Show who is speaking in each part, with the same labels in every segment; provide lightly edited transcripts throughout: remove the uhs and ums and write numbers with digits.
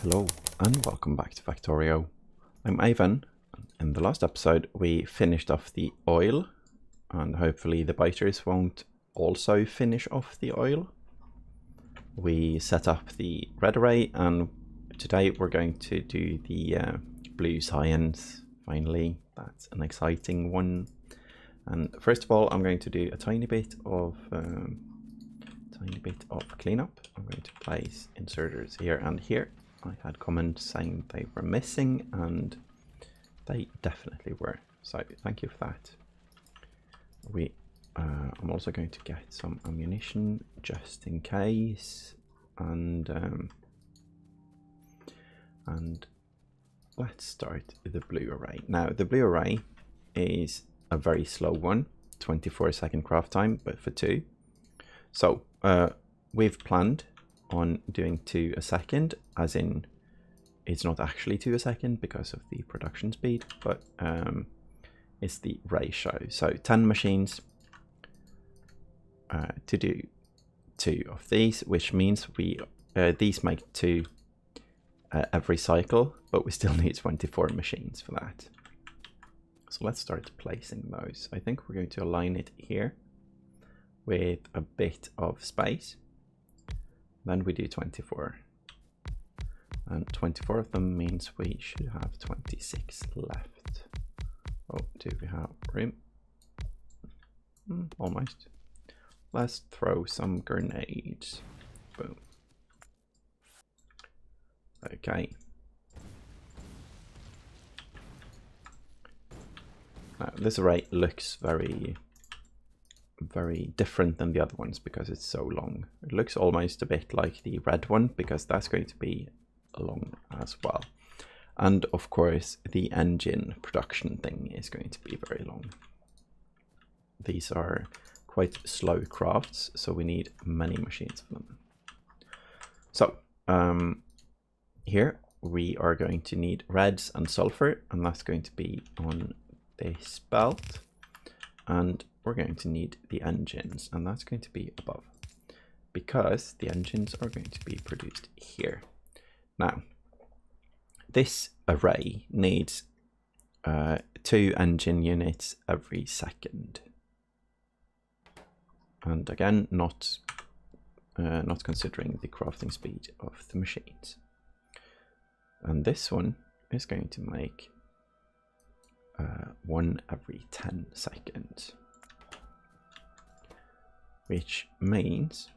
Speaker 1: Hello and welcome back to Factorio. I'm Ivan. In the last episode we finished off the oil and hopefully the biters won't also finish off the oil. We set up the red array and today we're going to do the blue science. Finally, that's an exciting one. And first of all I'm going to do a tiny bit of cleanup. I'm going to place inserters here and here. I had comments saying they were missing and they definitely were, so thank you for that. I'm also going to get some ammunition just in case, and let's start the blue array. Now the blue array is a very slow one, 24-second craft time, but for 2. So we've planned on doing 2 a second, as in it's not actually 2 a second because of the production speed, but it's the ratio. So 10 machines to do 2 of these, which means these make 2 every cycle, but we still need 24 machines for that. So let's start placing those. I think we're going to align it here with a bit of space. Then we do 24, and 24 of them means we should have 26 left. Oh, do we have room? Almost. Let's throw some grenades. Boom. Okay. Now this array looks very different than the other ones because it's so long. It looks almost a bit like the red one because that's going to be long as well. And of course the engine production thing is going to be very long. These are quite slow crafts, so we need many machines for them. So here we are going to need reds and sulfur, and that's going to be on this belt. And we're going to need the engines, and that's going to be above, because the engines are going to be produced here. Now, this array needs 2 engine units every second. And again, not considering the crafting speed of the machines. And this one is going to make 1 every 10 seconds. Which means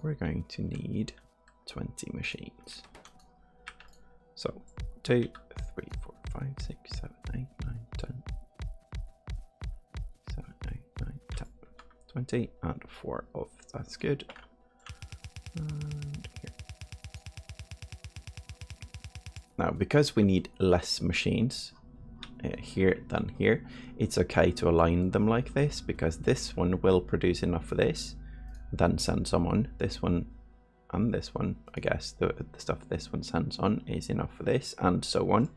Speaker 1: we're going to need 20 machines. So 2, 3, 4, 5, 6, 7, 8, 9, 10. 7, 8, 9, 10. 20 and 4 of that's good. And here. Now, because we need less machines here than here, it's okay to align them like this, because this one will produce enough for this, then send some on. This one and this one, I guess the stuff this one sends on is enough for this, and so on.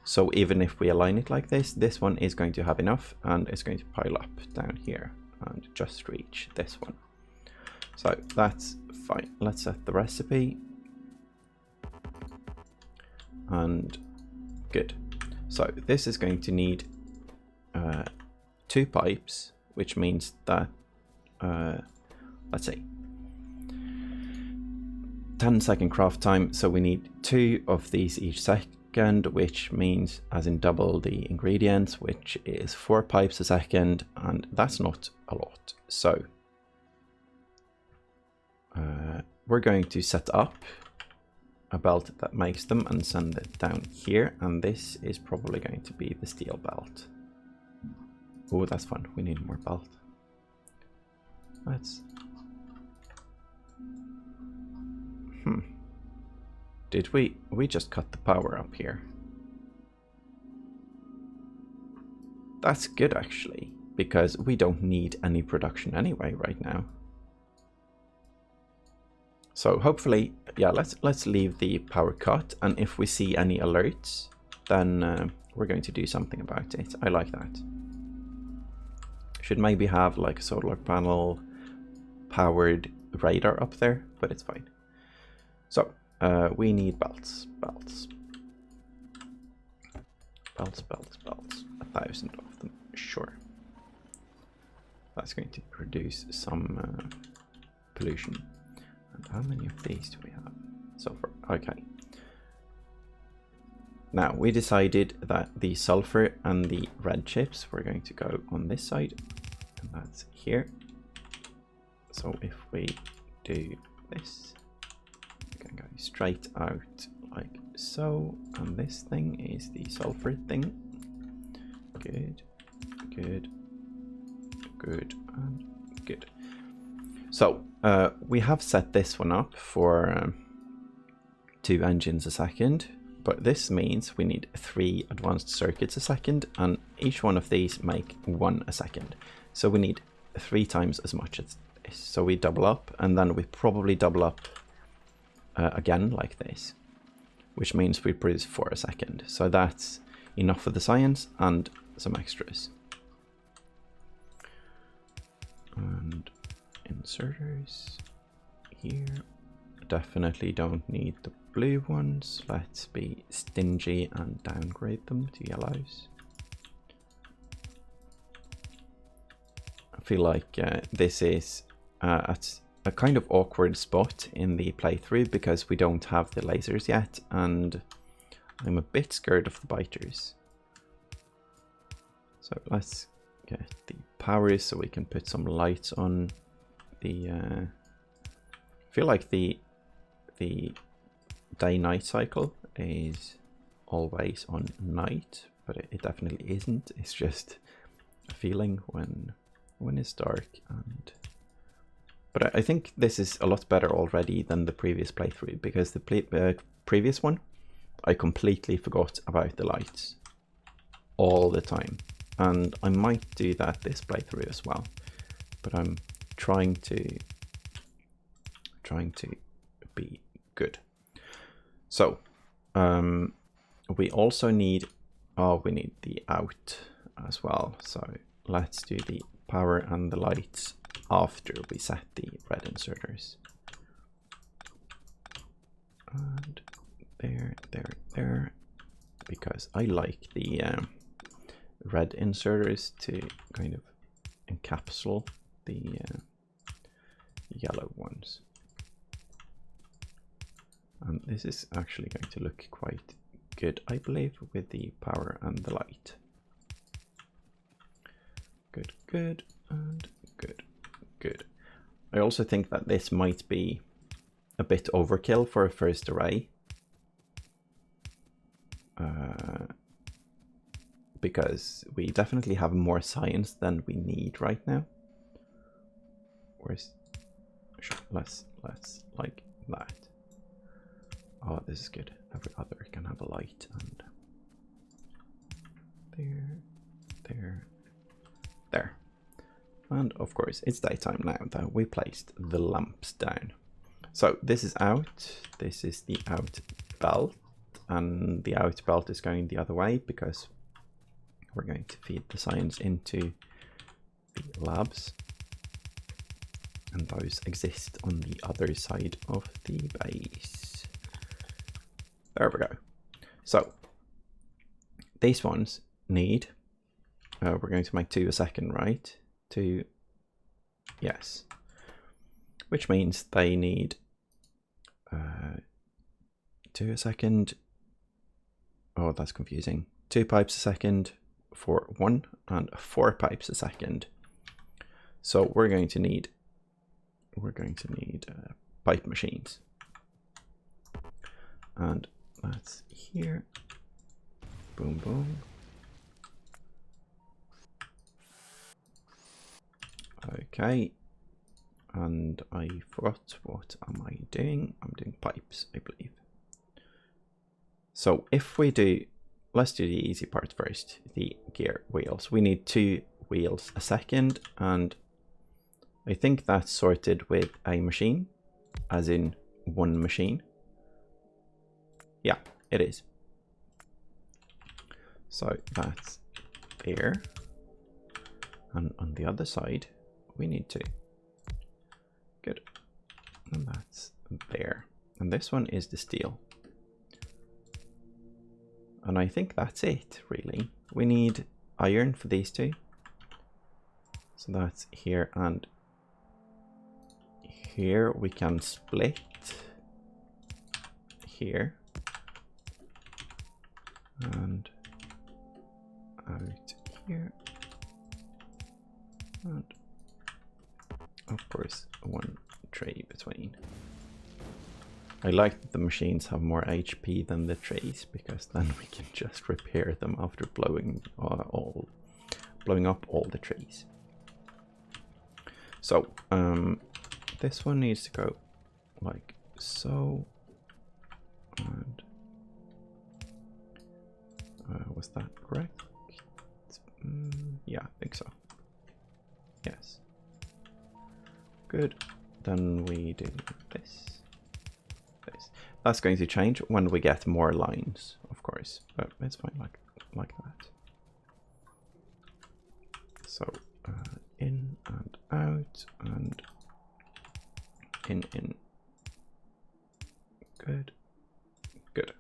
Speaker 1: So even if we align it like this one is going to have enough, and it's going to pile up down here and just reach this one. So that's fine. Let's set the recipe, and good. So this is going to need 2 pipes, which means that, let's say, 10-second craft time. So we need 2 of these each second, which means as in double the ingredients, which is 4 pipes a second, and that's not a lot. So we're going to set up a belt that makes them and send it down here, and this is probably going to be the steel belt. Oh, that's fun. We need more belt. Let's did we just cut the power up here? That's good actually, because we don't need any production anyway right now. So hopefully, yeah, let's leave the power cut, and if we see any alerts, then we're going to do something about it. I like that. Should maybe have like a solar panel powered radar up there, but it's fine. So we need belts. 1,000 of them, sure. That's going to produce some pollution. And how many of these do we have so far? Okay. Now we decided that the sulfur and the red chips were going to go on this side, and that's here. So if we do this, we can go straight out like so, and this thing is the sulfur thing. Good, good, good, and good. So we have set this one up for 2 engines a second, but this means we need 3 advanced circuits a second, and each one of these make 1 a second. So we need 3 times as much as this. So we double up, and then we probably double up again like this, which means we produce 4 a second. So that's enough for the science and some extras. And inserters here. Definitely don't need the blue ones. Let's be stingy and downgrade them to yellows. I feel like this is at a kind of awkward spot in the playthrough because we don't have the lasers yet, and I'm a bit scared of the biters. So let's get the powers so we can put some lights on the I feel like the day-night cycle is always on night, but it definitely isn't. It's just a feeling when it's dark. And but I think this is a lot better already than the previous playthrough, because the previous one I completely forgot about the lights all the time, and I might do that this playthrough as well, but I'm trying to be good. So we also need we need the out as well, so let's do the power and the lights after we set the red inserters. And there, because I like the red inserters to kind of encapsulate the yellow ones. And this is actually going to look quite good, I believe, with the power and the light. Good, good, and good, good. I also think that this might be a bit overkill for a first array. Because we definitely have more science than we need right now. Where's let's like that. Oh, this is good. Every other can have a light, and there. And of course, it's daytime now that we placed the lamps down. So this is out. This is the out belt, and the out belt is going the other way because we're going to feed the science into the labs, and those exist on the other side of the base. There we go. So these ones need, we're going to make 2 a second, right? 2, yes. Which means they need 2 a second. Oh, that's confusing. 2 pipes a second for 1 and 4 pipes a second. So we're going to need pipe machines. And that's here. Boom, boom. Okay. And I forgot, what am I doing? I'm doing pipes, I believe. So if we do, let's do the easy part first, the gear wheels. We need 2 wheels a second, and I think that's sorted with a machine, as in 1 machine. Yeah, it is. So that's there. And on the other side, we need 2. Good. And that's there. And this one is the steel. And I think that's it, really. We need iron for these two. So that's here and here. We can split here and out here. And of course, one tray between. I like that the machines have more HP than the trays, because then we can just repair them after blowing up all the trays. So this one needs to go like so, and was that correct? Yeah, I think so. Yes. Good. Then we do this. That's going to change when we get more lines, of course, but it's fine like that. So in and out and in. Good. Good.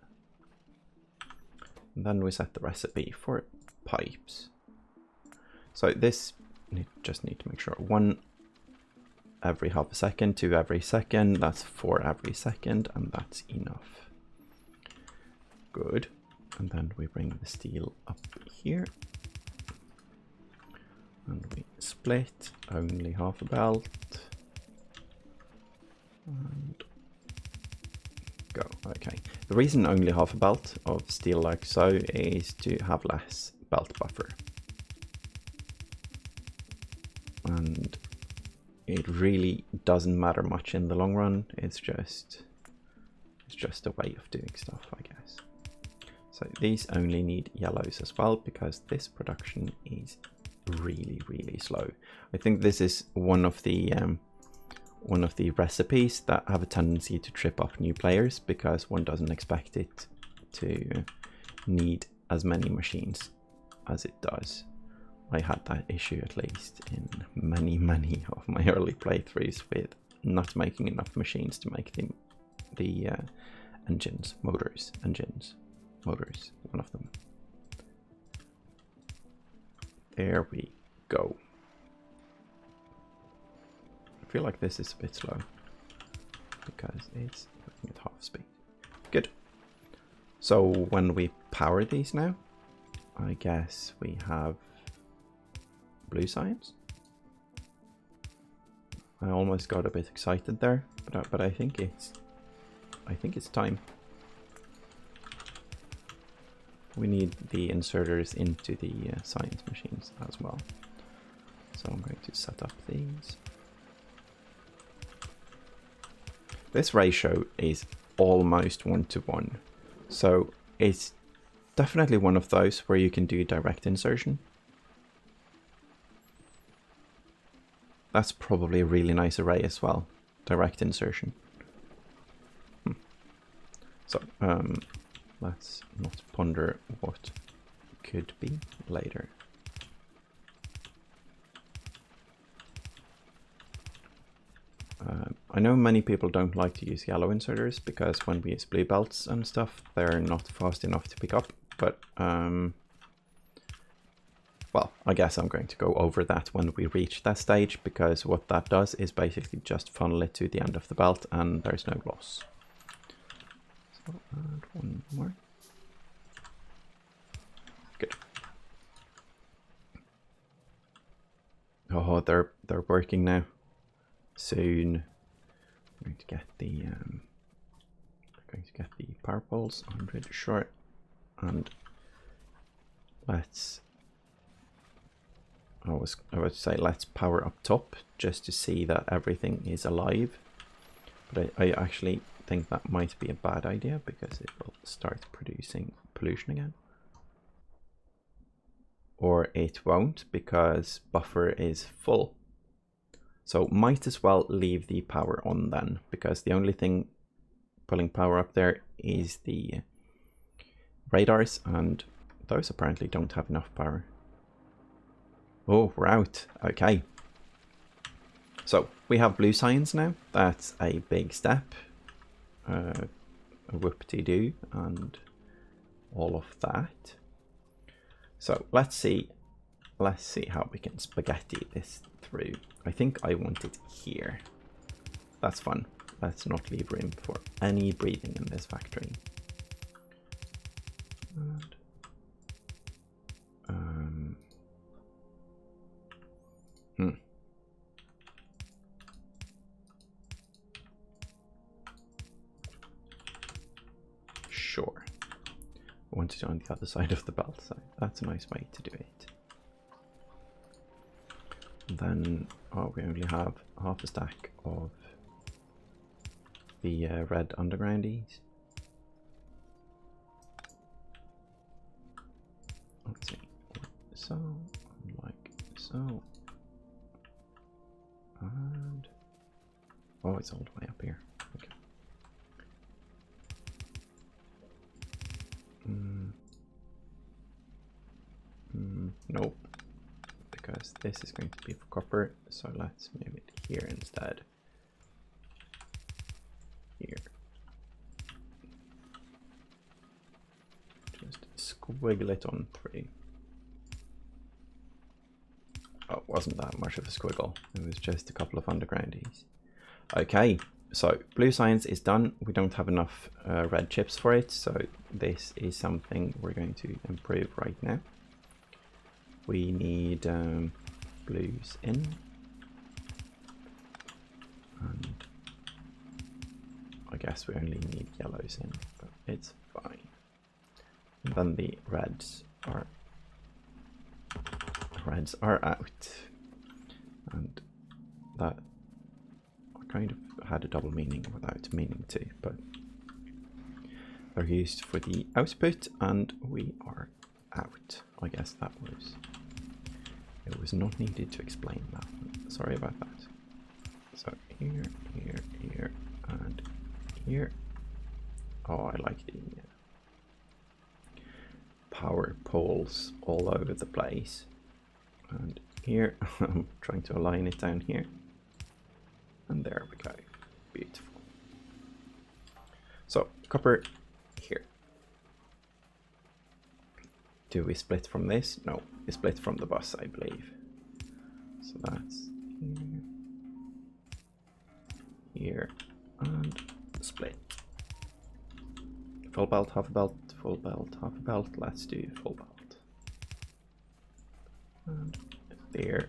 Speaker 1: And then we set the recipe for pipes. So this just need to make sure 1 every half a second, 2 every second, that's 4 every second, and that's enough. Good. And then we bring the steel up here. And we split only half a belt. And go. Okay. The reason only half a belt of steel like so is to have less belt buffer. And it really doesn't matter much in the long run. It's just a way of doing stuff, I guess. So these only need yellows as well, because this production is really slow. I think this is one of the recipes that have a tendency to trip up new players, because one doesn't expect it to need as many machines as it does. I had that issue at least in many of my early playthroughs with not making enough machines to make the motors, one of them. There we go. I feel like this is a bit slow because it's working at half speed. Good. So when we power these now, I guess we have blue science. I almost got a bit excited there, but I think it's time. We need the inserters into the science machines as well. So I'm going to set up these. This ratio is almost 1:1. So it's definitely one of those where you can do direct insertion. That's probably a really nice array as well. Direct insertion. So let's not ponder what could be later. I know many people don't like to use yellow inserters because when we use blue belts and stuff, they're not fast enough to pick up. But well, I guess I'm going to go over that when we reach that stage, because what that does is basically just funnel it to the end of the belt and there's no loss. So add one more. Good. Oh, they're working now. Soon I'm going to get the power poles 100 short, and let's I was about to say let's power up top just to see that everything is alive, but I actually think that might be a bad idea because it will start producing pollution again. Or it won't, because buffer is full. So might as well leave the power on then, because the only thing pulling power up there is the radars, and those apparently don't have enough power. Oh, we're out. Okay. So we have blue science now. That's a big step. a whoop-de-doo and all of that. So let's see how we can spaghetti this through. I think I want it here. That's fun. Let's not leave room for any breathing in this factory. And, Sure. I want it on the other side of the belt, so that's a nice way to do it. And then, we only have half a stack of the red undergroundies. Let's see, so, like so, and oh, it's all the way up here. Okay. Nope, because this is going to be for copper, so let's move it here instead. Here. Just squiggle it on through. Oh, it wasn't that much of a squiggle. It was just a couple of undergroundies. Okay, so blue science is done. We don't have enough red chips for it, so this is something we're going to improve right now. We need blues in. And I guess we only need yellows in, but it's fine. And then the reds are out. And that kind of had a double meaning without meaning to, but they're used for the output and we are out. I guess that was, it was not needed to explain that. Sorry about that. So here, here, here, and here. Oh, I like the power poles all over the place. And here, I'm trying to align it down here. And there we go. Beautiful. So, copper here. Do we split from this? No, we split from the bus, I believe. So that's here, and split. Full belt, half a belt, full belt, half a belt. Let's do full belt. And there.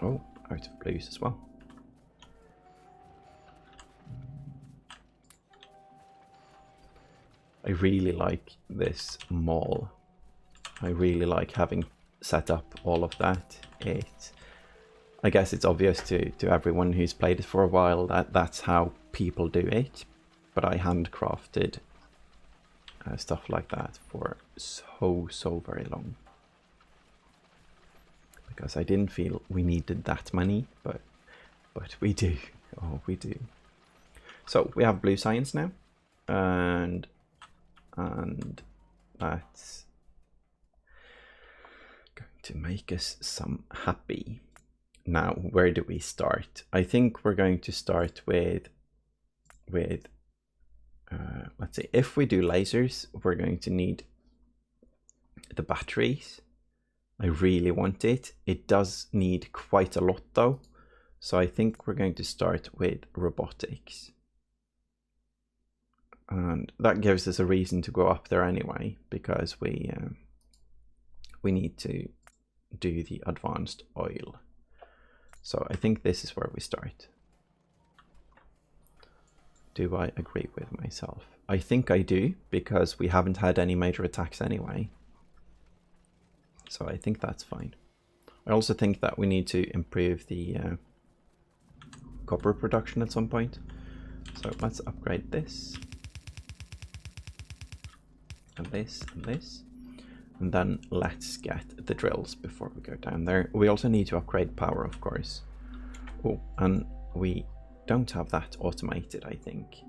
Speaker 1: Oh, out of blues as well. I really like this mall. I really like having set up all of that. I guess it's obvious to everyone who's played it for a while that that's how people do it, but I handcrafted stuff like that for so very long. Because I didn't feel we needed that many, but we do. Oh, we do. So we have blue science now, and that's going to make us some happy. Now, where do we start? I think we're going to start with let's see, if we do lasers, we're going to need the batteries. I really want it. It does need quite a lot though. So I think we're going to start with robotics. And that gives us a reason to go up there anyway, because we need to do the advanced oil. So I think this is where we start. Do I agree with myself? I think I do, because we haven't had any major attacks anyway. So I think that's fine. I also think that we need to improve the copper production at some point. So let's upgrade this. And this, and this. And then let's get the drills before we go down there. We also need to upgrade power, of course. Oh, and we don't have that automated, I think.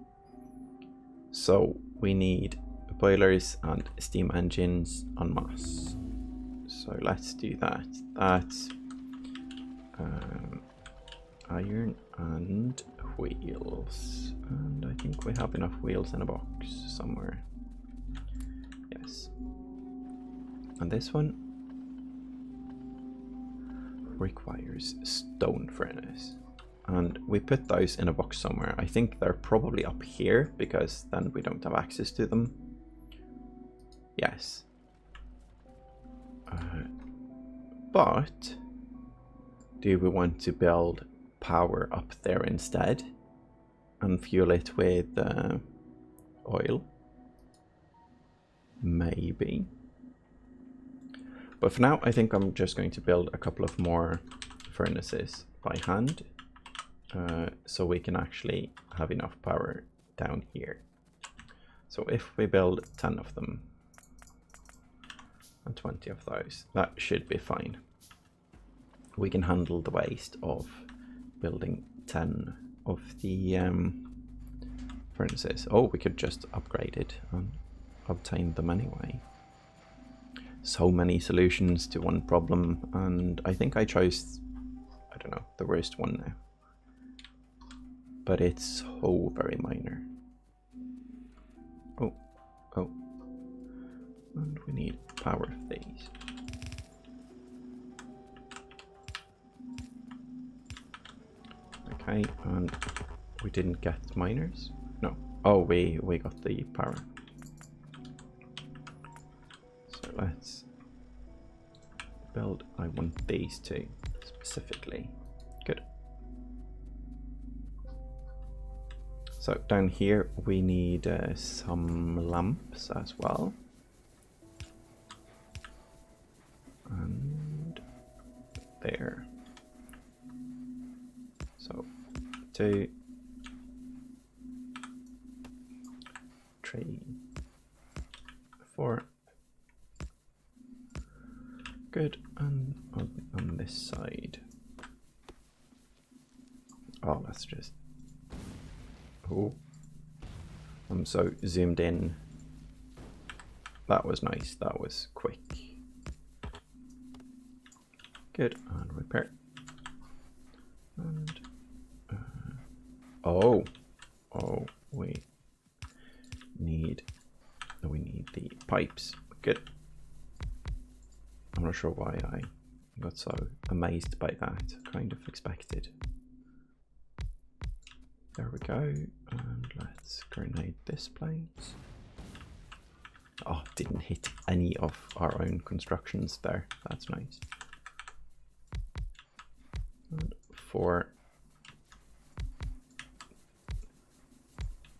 Speaker 1: So we need boilers and steam engines en masse. So let's do that. That's iron and wheels. And I think we have enough wheels in a box somewhere. Yes. And this one requires stone furnace. And we put those in a box somewhere. I think they're probably up here because then we don't have access to them. Yes. But do we want to build power up there instead and fuel it with oil? Maybe. But for now, I think I'm just going to build a couple of more furnaces by hand so we can actually have enough power down here. So if we build 10 of them and 20 of those, that should be fine. We can handle the waste of building 10 of the furnaces. Oh, we could just upgrade it and obtain them anyway. So many solutions to one problem, and I think I chose, I don't know, the worst one now. But it's so very minor. Oh, oh. And we need power of these. Okay, and we didn't get miners? No. Oh, we got the power. So let's build, I want these two specifically. Good. So down here we need some lamps as well. And there. So 2, 3, 4. Good. And on this side. Oh, let's just. Oh, I'm so zoomed in. That was nice. That was quick. Good. And repair. And oh, we need the pipes. Good. I'm not sure why I got so amazed by that. Kind of expected. There we go. And let's grenade this place. Oh, didn't hit any of our own constructions there. That's nice. And 4.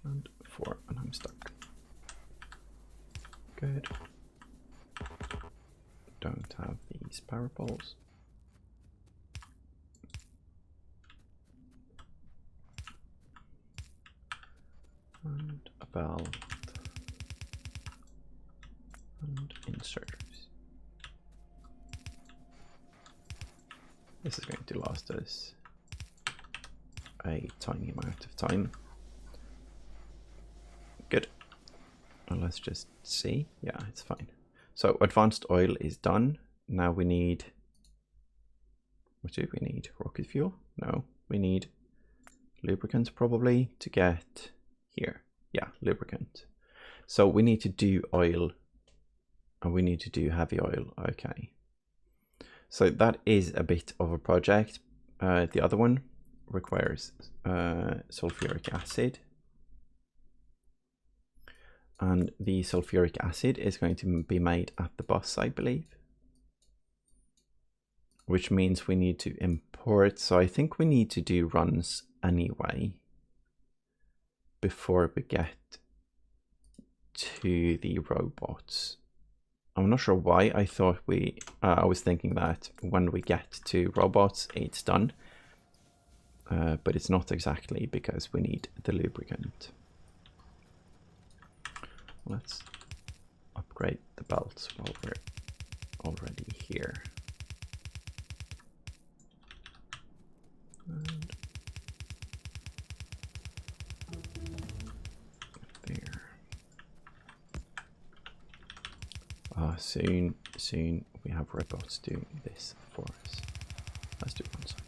Speaker 1: And 4, and I'm stuck. Good. Don't have these power poles. And a belt. And inserters. This is going to last us a tiny amount of time. Good. Now let's just see. Yeah, it's fine. So advanced oil is done. Now we need, what do we need? Rocket fuel? No, we need lubricant probably to get here. Yeah, lubricant. So we need to do oil and we need to do heavy oil. Okay. So that is a bit of a project. The other one requires sulfuric acid. And the sulfuric acid is going to be made at the bus, I believe. Which means we need to import. So I think we need to do runs anyway before we get to the robots. I'm not sure why I thought I was thinking that when we get to robots, it's done. But it's not exactly because we need the lubricant. Let's upgrade the belts while we're already here. And there. Soon we have robots doing this for us. Let's do one side.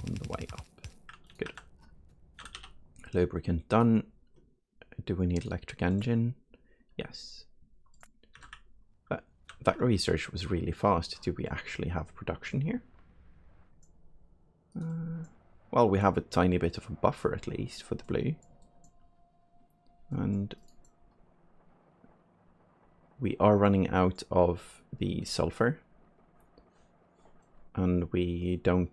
Speaker 1: on the way up. Good. Lubricant done. Do we need electric engine? Yes. That research was really fast. Do we actually have production here? Well, we have a tiny bit of a buffer at least for the blue. And we are running out of the sulfur. And we didn't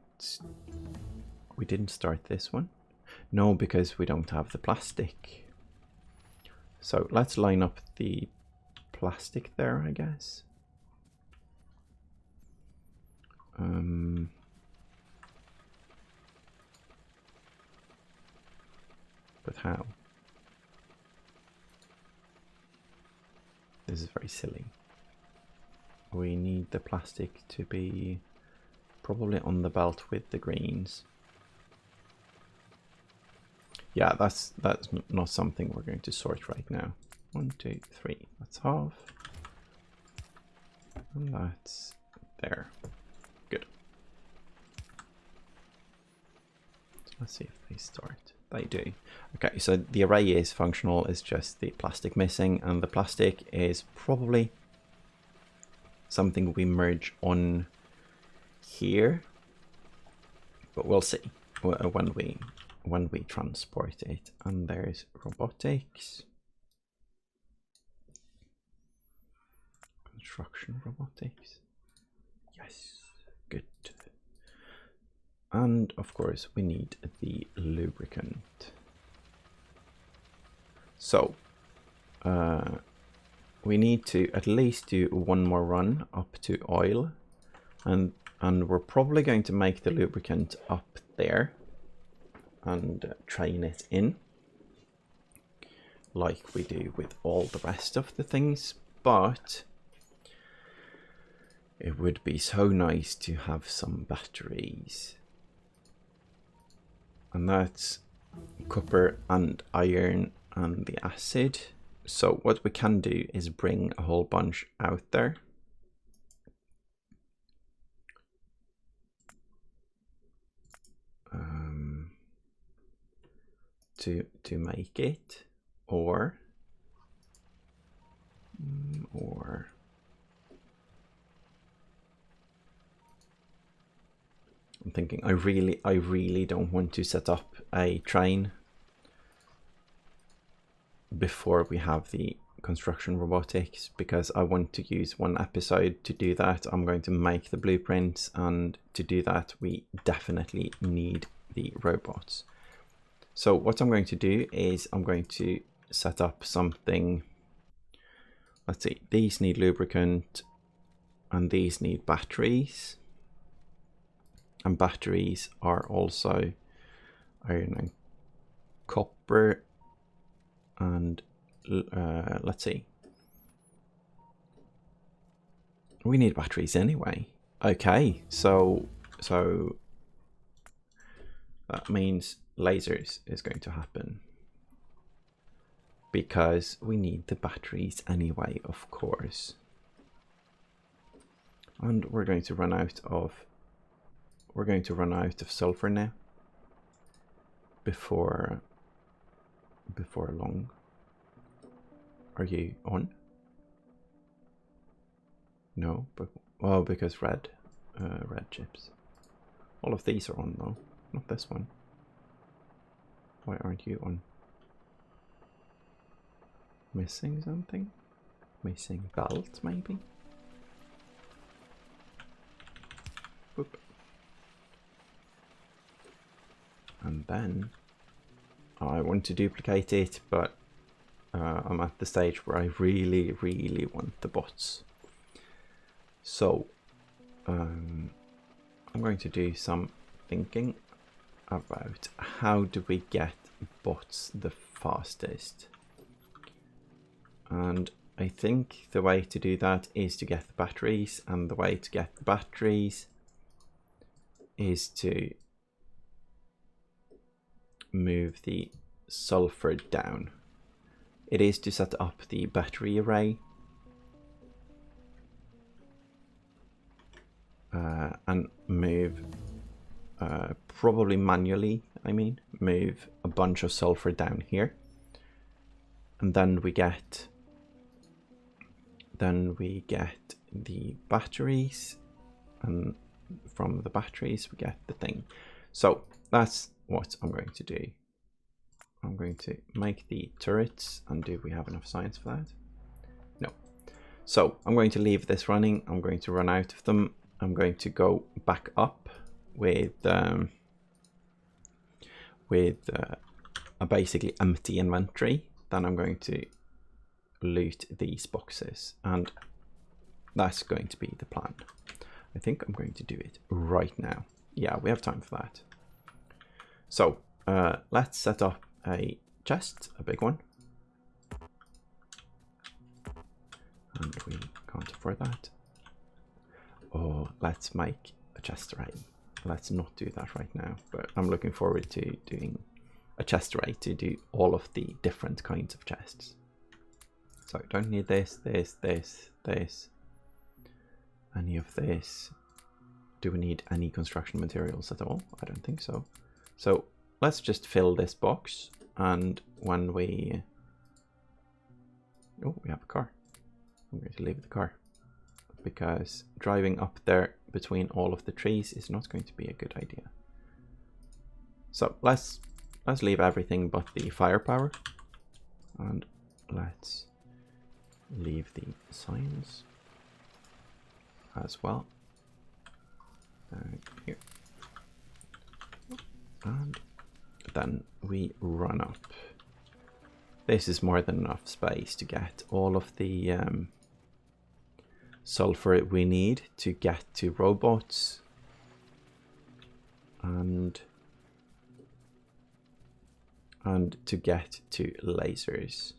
Speaker 1: start this one. No, because we don't have the plastic. So let's line up the plastic there, I guess. But how? This is very silly. We need the plastic to be probably on the belt with the greens. Yeah, that's not something we're going to sort right now. 1, 2, 3. That's half. And that's there. Good. So let's see if they start. They do. Okay, so the array is functional. It's just the plastic missing, and the plastic is probably something we merge on here, but we'll see when we transport it. And there's robotics, construction robotics. Yes, good. And of course we need the lubricant. So we need to at least do one more run up to oil, and we're probably going to make the lubricant up there and train it in like we do with all the rest of the things. But it would be so nice to have some batteries, and that's copper and iron and the acid. So what we can do is bring a whole bunch out there. To make it, or I'm thinking I really don't want to set up a train before we have the construction robotics, because I want to use one episode to do that. I'm going to make the blueprints, and to do that we definitely need the robots. So what I'm going to do is I'm going to set up something. Let's see, these need lubricant and these need batteries. And batteries are also iron and copper. And let's see. We need batteries anyway. Okay, so that means lasers is going to happen, because we need the batteries anyway, of course. And we're going to run out of sulfur now before long. Are you on? No, but well, because red chips. All of these are on though, not this one. Why aren't you on? Missing something? Missing belt, maybe? Boop. And then I want to duplicate it, but I'm at the stage where I really want the bots. So I'm going to do some thinking about how do we get bots the fastest. And I think the way to do that is to get the batteries, and the way to get the batteries is to move the sulfur down. It is to set up the battery array and move probably manually, I mean, move a bunch of sulfur down here. And then we get the batteries, and from the batteries we get the thing. So that's what I'm going to do. I'm going to make the turrets, and do we have enough science for that? No. So I'm going to leave this running. I'm going to run out of them. I'm going to go back up with a basically empty inventory. Then I'm going to loot these boxes, and that's going to be the plan. I think I'm going to do it right now. Yeah, we have time for that. So let's set up a chest, a big one. And we can't afford that. Oh, let's make a chest array. Let's not do that right now, but I'm looking forward to doing a chest array to do all of the different kinds of chests. So don't need this, any of this. Do we need any construction materials at all? I don't think so. So let's just fill this box, and when we... Oh, we have a car. I'm going to leave the car, because driving up there between all of the trees is not going to be a good idea. So let's leave everything but the firepower, and let's leave the signs as well. Here. And then we run up. This is more than enough space to get all of the sulfur we need to get to robots and to get to lasers.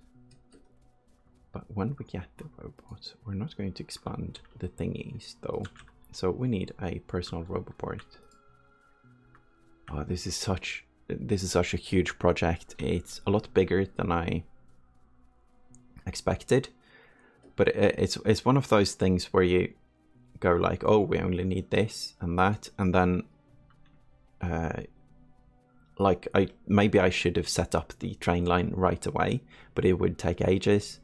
Speaker 1: But when we get the robots, we're not going to expand the thingies though. So we need a personal roboport. Oh, this is such a huge project. It's a lot bigger than I expected. But it's one of those things where you go like, oh, we only need this and that, and then like maybe I should have set up the train line right away, but it would take ages.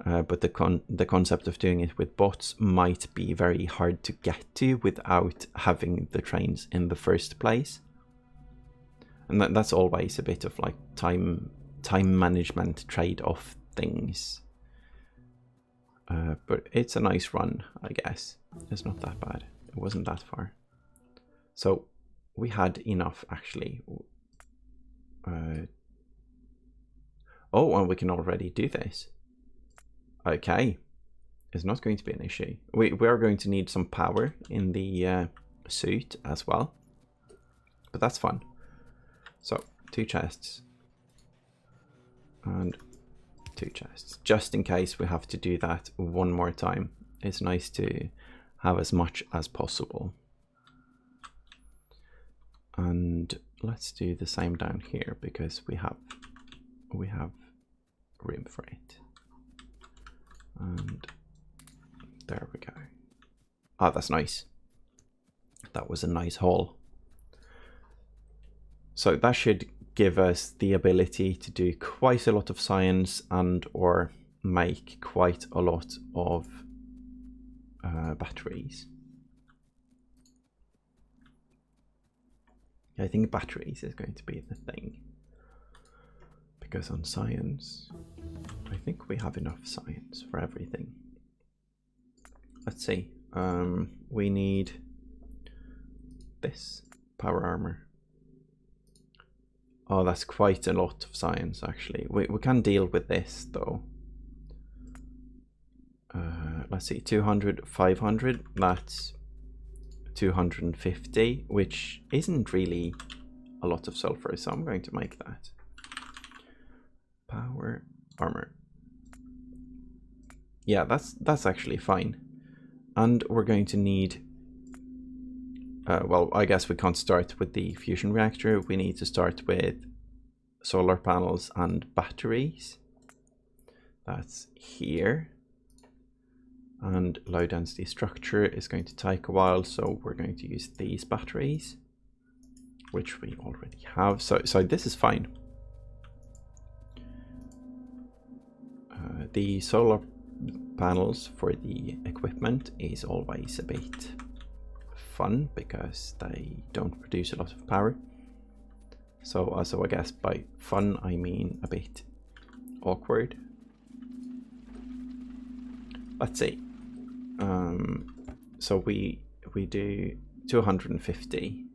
Speaker 1: But the concept of doing it with bots might be very hard to get to without having the trains in the first place. And that's always a bit of like time management trade-off things. But it's a nice run, I guess. It's not that bad. It wasn't that far. So we had enough actually. Oh, and we can already do this. Okay, it's not going to be an issue. We are going to need some power in the suit as well, but that's fun. So 2 chests and 2 chests, just in case we have to do that one more time. It's nice to have as much as possible. And let's do the same down here, because we have room for it. And there we go. Oh, that's nice. That was a nice haul. So that should give us the ability to do quite a lot of science and or make quite a lot of batteries. I think batteries is going to be the thing, because on science I think we have enough science for everything. Let's see. We need this power armor. Oh, that's quite a lot of science actually. We can deal with this though. Let's see, 200, 500, that's 250, which isn't really a lot of sulfur, so I'm going to make that. Power armor. Yeah, that's actually fine. And we're going to need well, I guess we can't start with the fusion reactor. We need to start with solar panels and batteries. That's here. And low density structure is going to take a while, so we're going to use these batteries. which we already have. So this is fine. The solar panels for the equipment is always a bit fun because they don't produce a lot of power. So I guess by fun I mean a bit awkward. Let's see. So we do 250.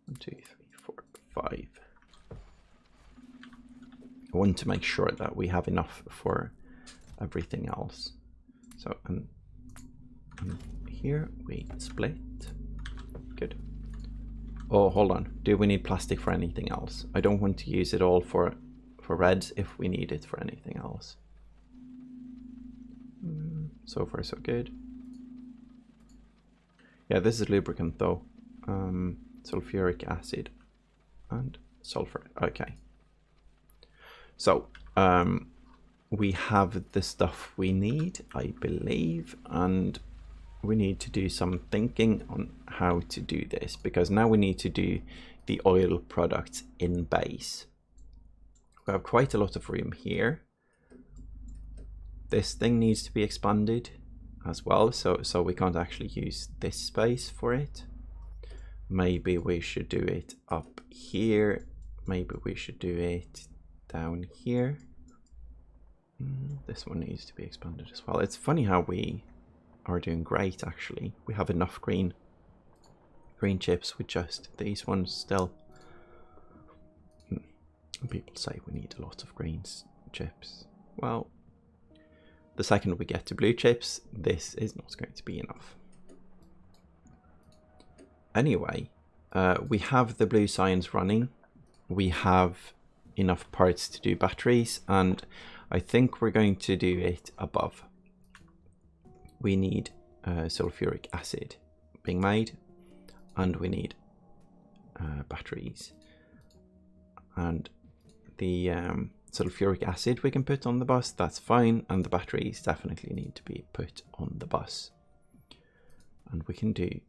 Speaker 1: 1, 2, 3, 4, 5. I want to make sure that we have enough for everything else. So and here we split. Good. Oh, hold on. Do we need plastic for anything else? I don't want to use it all for reds if we need it for anything else. So far so good. Yeah, this is lubricant though. Sulfuric acid and sulfur. Okay. So we have the stuff we need, I believe, and we need to do some thinking on how to do this, because now we need to do the oil products in base. We have quite a lot of room here. This thing needs to be expanded as well, so we can't actually use this space for it. Maybe we should do it up here. Maybe we should do it down here. This one needs to be expanded as well. It's funny how we are doing great actually. We have enough green chips with just these ones still. People say we need a lot of green chips. Well, the second we get to blue chips, this is not going to be enough. Anyway, we have the blue science running. We have enough parts to do batteries, and I think we're going to do it above. We need sulfuric acid being made, and we need batteries. And the sulfuric acid we can put on the bus, that's fine, and the batteries definitely need to be put on the bus. And we can do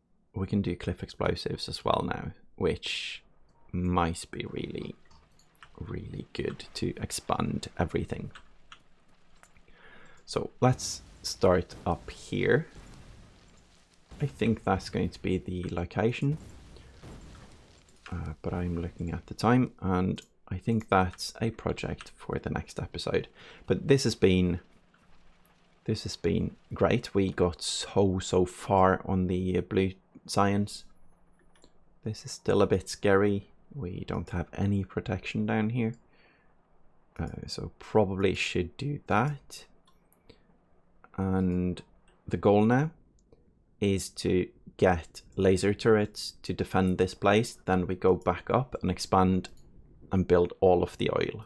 Speaker 1: cliff explosives as well now, which might be really good to expand everything. So let's start up here. I think that's going to be the location, but I'm looking at the time and I think that's a project for the next episode. But this has been great. We got so far on the blue science. This is still a bit scary. We don't have any protection down here, so probably should do that. And the goal now is to get laser turrets to defend this place. Then we go back up and expand and build all of the oil,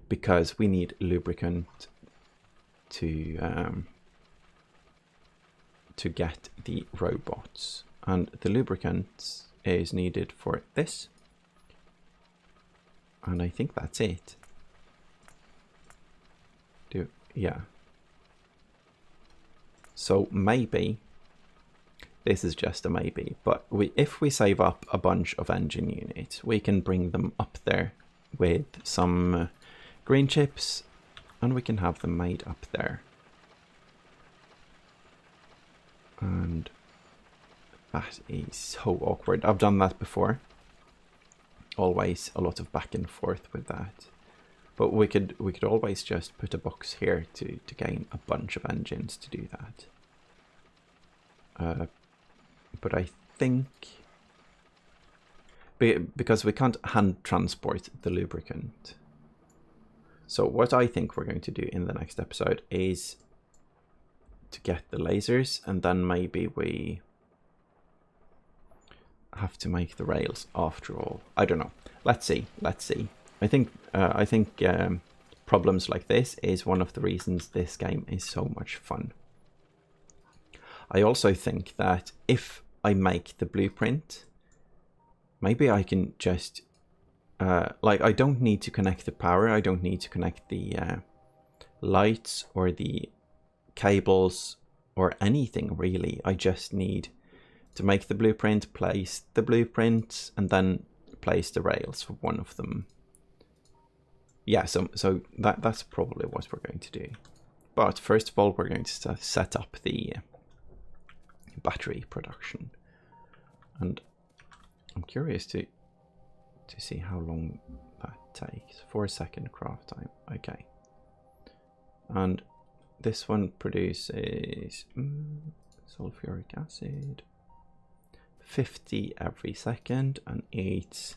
Speaker 1: because we need lubricant to get the robots, and the lubricant is needed for this, and I think that's it. Yeah. So maybe this is just a maybe, but if we save up a bunch of engine units, we can bring them up there with some green chips, and we can have them made up there. And that is so awkward. I've done that before. Always a lot of back and forth with that. But we could always just put a box here to gain a bunch of engines to do that. But I think because we can't hand transport the lubricant. So what I think we're going to do in the next episode is to get the lasers, and then maybe we have to make the rails after all. I don't know. Let's see. I think problems like this is one of the reasons this game is so much fun. I also think that if I make the blueprint, maybe I can just like, I don't need to connect the power, I don't need to connect the lights or the cables or anything really. I just need To make the blueprint, place the blueprint and then place the rails for one of them. Yeah, so that's probably what we're going to do. But first of all, we're going to set up the battery production. And I'm curious to see how long that takes. 4-second craft time. Okay. And this one produces sulfuric acid 50 every second and eats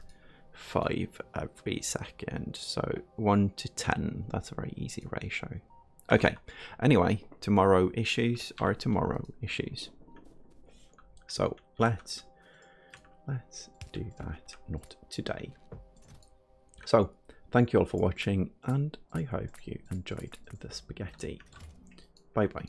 Speaker 1: 5 every second. So 1 to 10. That's a very easy ratio. Okay. Anyway, tomorrow issues are tomorrow issues. So let's do that, not today. So thank you all for watching, and I hope you enjoyed the spaghetti. Bye bye.